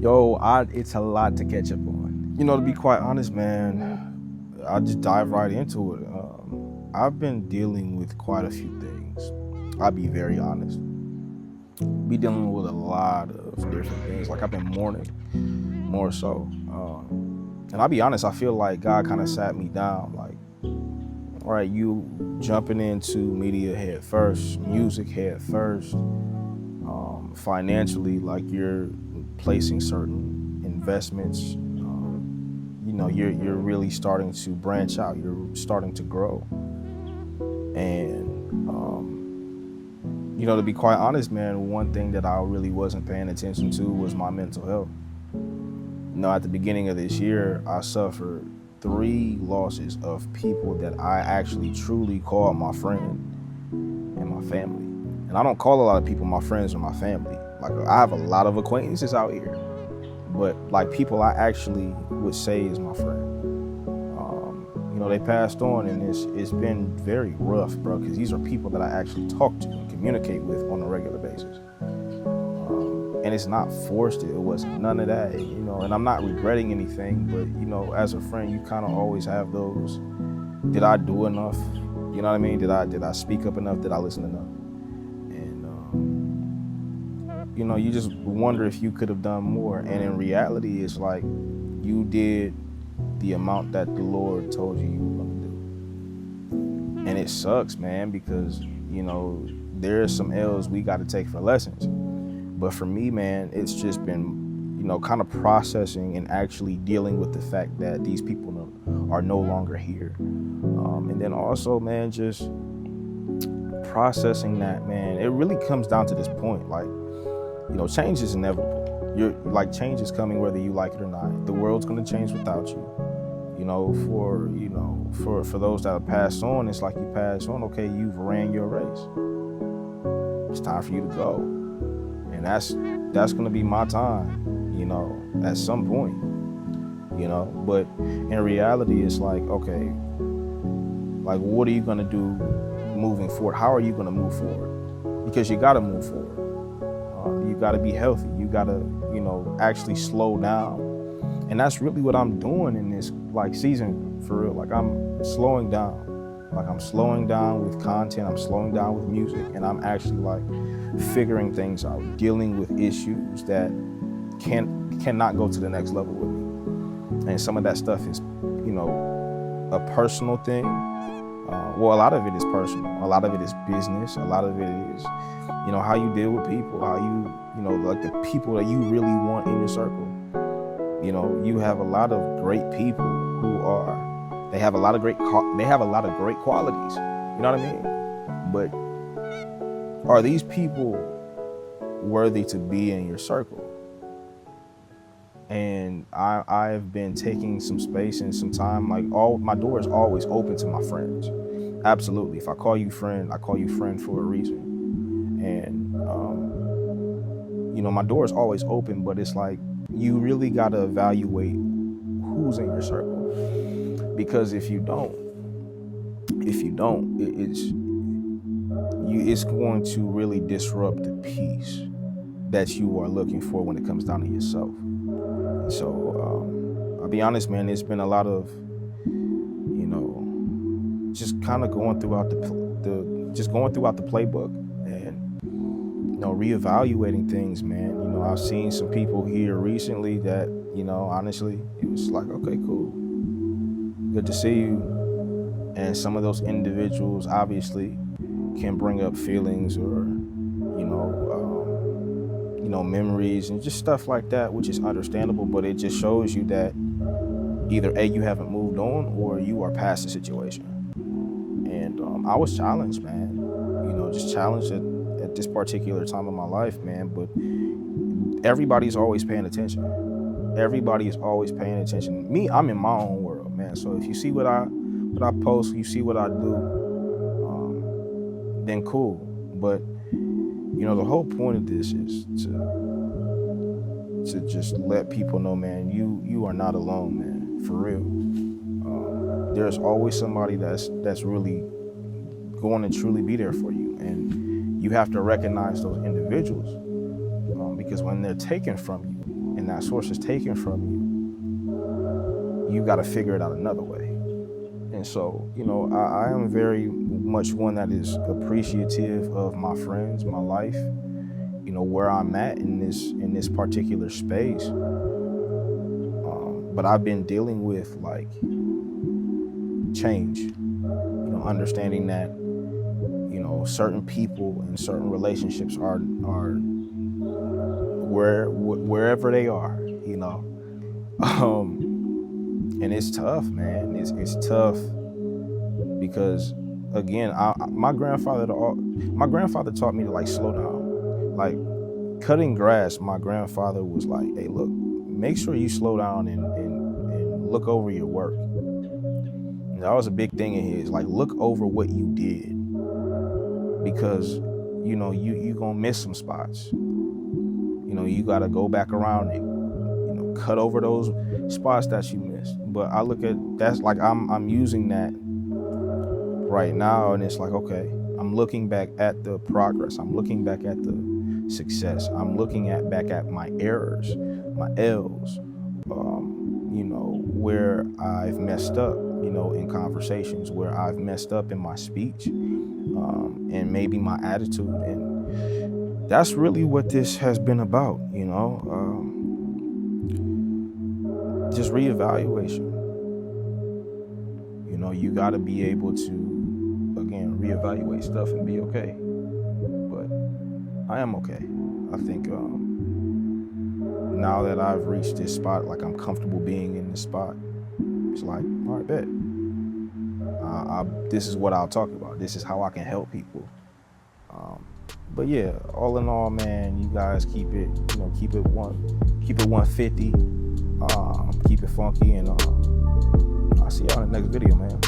It's a lot to catch up on. To be quite honest, man, I'll just dive right into it. I've been dealing with quite a few things. I'll be very honest. Be dealing with a lot of different things. Like I've been mourning more so. And I'll be honest, I feel like God kind of sat me down. Like, all right, you jumping into media head first, music head first, financially, like you're placing certain investments. You're really starting to branch out. You're starting to grow, and to be quite honest, man, one thing that I really wasn't paying attention to was my mental health. At the beginning of this year, I suffered 3 losses of people that I actually truly call my friend and my family. And I don't call a lot of people my friends or my family. Like, I have a lot of acquaintances out here, but like people I actually would say is my friend. They passed on, and it's been very rough, bro, because these are people that I actually talk to and communicate with on a regular basis. And it's not forced. It wasn't none of that, and I'm not regretting anything, but, as a friend, you kind of always have those, did I do enough? You know what I mean? Did I speak up enough? Did I listen enough? And, you just wonder if you could have done more. And in reality, it's like you did the amount that the Lord told you were going to do. And it sucks, man, because, there's some L's we got to take for lessons. But for me, man, it's just been, kind of processing and actually dealing with the fact that these people are no longer here. And then also, man, just processing that, man, it really comes down to this point. Like, change is inevitable. Change is coming whether you like it or not. The world's going to change without you. For those that have passed on, it's like you pass on, okay, you've ran your race. It's time for you to go. And that's going to be my time, at some point, but in reality, it's like, okay, like, what are you going to do moving forward? How are you going to move forward? Because you got to move forward. You got to be healthy. You got to, actually slow down. And that's really what I'm doing in this season, for real. Like, I'm slowing down. Like, I'm slowing down with content. I'm slowing down with music. And I'm actually figuring things out, dealing with issues that cannot go to the next level with me. And some of that stuff is, a personal thing. A lot of it is personal. A lot of it is business. A lot of it is, how you deal with people, how you, like the people that you really want in your circle. You have a lot of great people they have a lot of great qualities. You know what I mean? But are these people worthy to be in your circle? And I've been taking some space and some time. Like, my door is always open to my friends. Absolutely. If I call you friend, I call you friend for a reason. And my door is always open, but it's like you really got to evaluate who's in your circle. Because if you don't, it's going to really disrupt the peace that you are looking for when it comes down to yourself. So I'll be honest, man, it's been a lot of, just kind of going throughout the playbook and, reevaluating things, man. I've seen some people here recently that, honestly, it was like, okay, cool. Good to see you. And some of those individuals obviously can bring up feelings or, memories and just stuff like that, which is understandable, but it just shows you that either A, you haven't moved on, or you are past the situation. And I was challenged, man, just challenged at this particular time of my life, man, but everybody's always paying attention. Everybody is always paying attention. Me, I'm in my own world, man. So if you see what I post, you see what I do, then cool. But the whole point of this is to just let people know, man, you are not alone, man, for real. There's always somebody that's really going to truly be there for you, and you have to recognize those individuals, because when they're taken from you and that source is taken from you, you got to figure it out another way. And so, you know, I am very much one that is appreciative of my friends, my life, you know, where I'm at in this particular space. But I've been dealing with like change, you know, understanding that, you know, certain people and certain relationships are wherever they are, you know. And it's tough, man. It's tough because, again, my grandfather taught me to like slow down. Like cutting grass, my grandfather was like, "Hey, look, make sure you slow down and look over your work." And that was a big thing in his, like, look over what you did, because, you know, you gonna miss some spots. You know, you gotta go back around and, you know, cut over those spots that you missed. But I look at that's like I'm using that right now, and it's like, okay, I'm looking back at the progress. I'm looking back at the success. I'm looking back at my errors, my L's, you know, where I've messed up, you know, in conversations, where I've messed up in my speech, and maybe my attitude. And that's really what this has been about, you know, just reevaluation. You know, you got to be able to, again, reevaluate stuff and be okay. But I am okay. I think now that I've reached this spot, like I'm comfortable being in this spot, it's like, all right, bet. This is what I'll talk about. This is how I can help people. But yeah, all in all, man, you guys keep it 150, keep it funky, and I'll see y'all in the next video, man.